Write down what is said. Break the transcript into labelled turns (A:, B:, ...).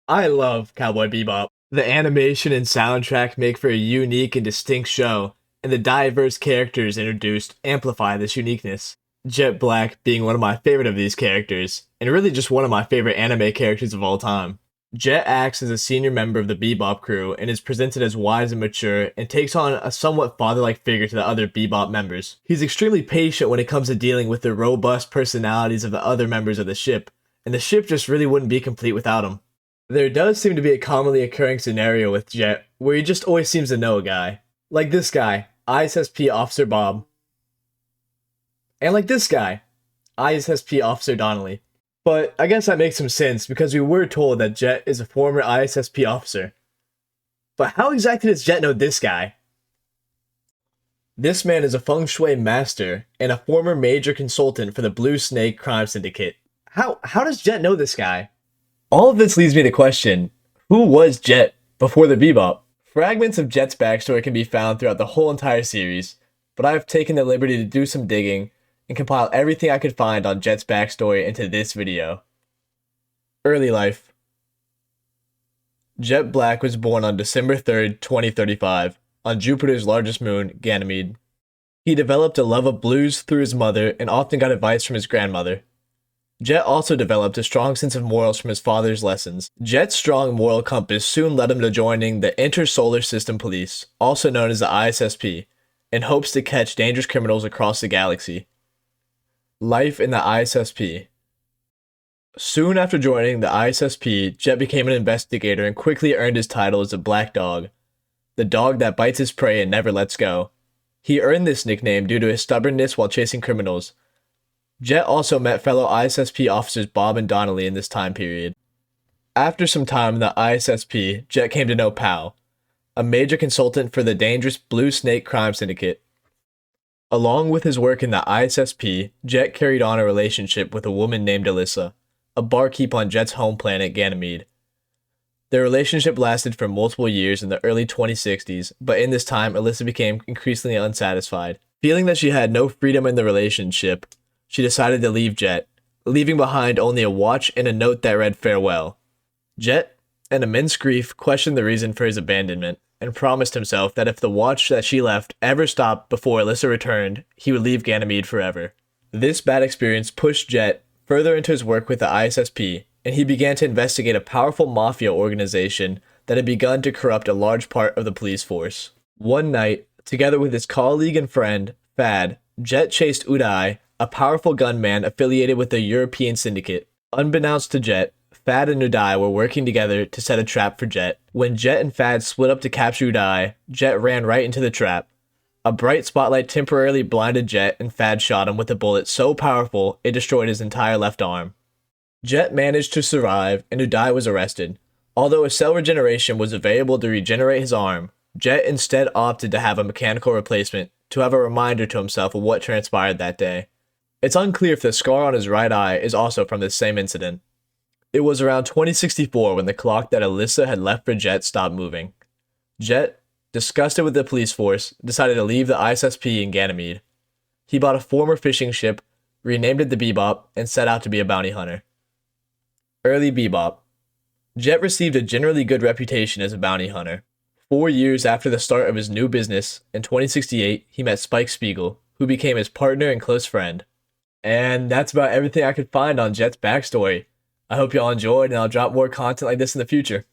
A: I love Cowboy Bebop. The animation and soundtrack make for a unique and distinct show, and the diverse characters introduced amplify this uniqueness. Jet Black being one of my favorite of these characters, and really just one of my favorite anime characters of all time. Jet acts as a senior member of the Bebop crew and is presented as wise and mature and takes on a somewhat father-like figure to the other Bebop members. He's extremely patient when it comes to dealing with the robust personalities of the other members of the ship, and the ship just really wouldn't be complete without him. There does seem to be a commonly occurring scenario with Jet where he just always seems to know a guy. Like this guy, ISSP Officer Bob. And like this guy, ISSP Officer Donnelly. But I guess that makes some sense because we were told that Jet is a former ISSP officer. But how exactly does Jet know this guy? This man is a feng shui master and a former major consultant for the Blue Snake crime syndicate. How does Jet know this guy? All of this leads me to question, who was Jet before the Bebop? Fragments of Jet's backstory can be found throughout the whole entire series, but I have taken the liberty to do some digging and compile everything I could find on Jet's backstory into this video. Early life. Jet Black was born on December 3rd, 2035, on Jupiter's largest moon, Ganymede. He developed a love of blues through his mother and often got advice from his grandmother. Jet also developed a strong sense of morals from his father's lessons. Jet's strong moral compass soon led him to joining the Intersolar System Police, also known as the ISSP, in hopes to catch dangerous criminals across the galaxy. Life in the ISSP. Soon after joining the ISSP, Jet became an investigator and quickly earned his title as a Black Dog, the dog that bites his prey and never lets go. He earned this nickname due to his stubbornness while chasing criminals. Jet also met fellow ISSP officers Bob and Donnelly in this time period. After some time in the ISSP, Jet came to know Pow, a major consultant for the dangerous Blue Snake crime syndicate. Along with his work in the ISSP, Jet carried on a relationship with a woman named Alyssa, a barkeep on Jet's home planet Ganymede. Their relationship lasted for multiple years in the early 2060s, but in this time, Alyssa became increasingly unsatisfied. Feeling that she had no freedom in the relationship, she decided to leave Jet, leaving behind only a watch and a note that read farewell. Jet, in immense grief, questioned the reason for his abandonment, and promised himself that if the watch that she left ever stopped before Alyssa returned, he would leave Ganymede forever. This bad experience pushed Jet further into his work with the ISSP, and he began to investigate a powerful mafia organization that had begun to corrupt a large part of the police force. One night, together with his colleague and friend, Fad, Jet chased Uday, a powerful gunman affiliated with the European syndicate. Unbeknownst to Jet, Fad and Uday were working together to set a trap for Jet. When Jet and Fad split up to capture Uday, Jet ran right into the trap. A bright spotlight temporarily blinded Jet and Fad shot him with a bullet so powerful it destroyed his entire left arm. Jet managed to survive and Uday was arrested. Although a cell regeneration was available to regenerate his arm, Jet instead opted to have a mechanical replacement to have a reminder to himself of what transpired that day. It's unclear if the scar on his right eye is also from this same incident. It was around 2064 when the clock that Alyssa had left for Jet stopped moving. Jet, disgusted with the police force, decided to leave the ISSP in Ganymede. He bought a former fishing ship, renamed it the Bebop, and set out to be a bounty hunter. Early Bebop. Jet received a generally good reputation as a bounty hunter. 4 years after the start of his new business, in 2068, he met Spike Spiegel, who became his partner and close friend. And that's about everything I could find on Jet's backstory. I hope y'all enjoyed, and I'll drop more content like this in the future.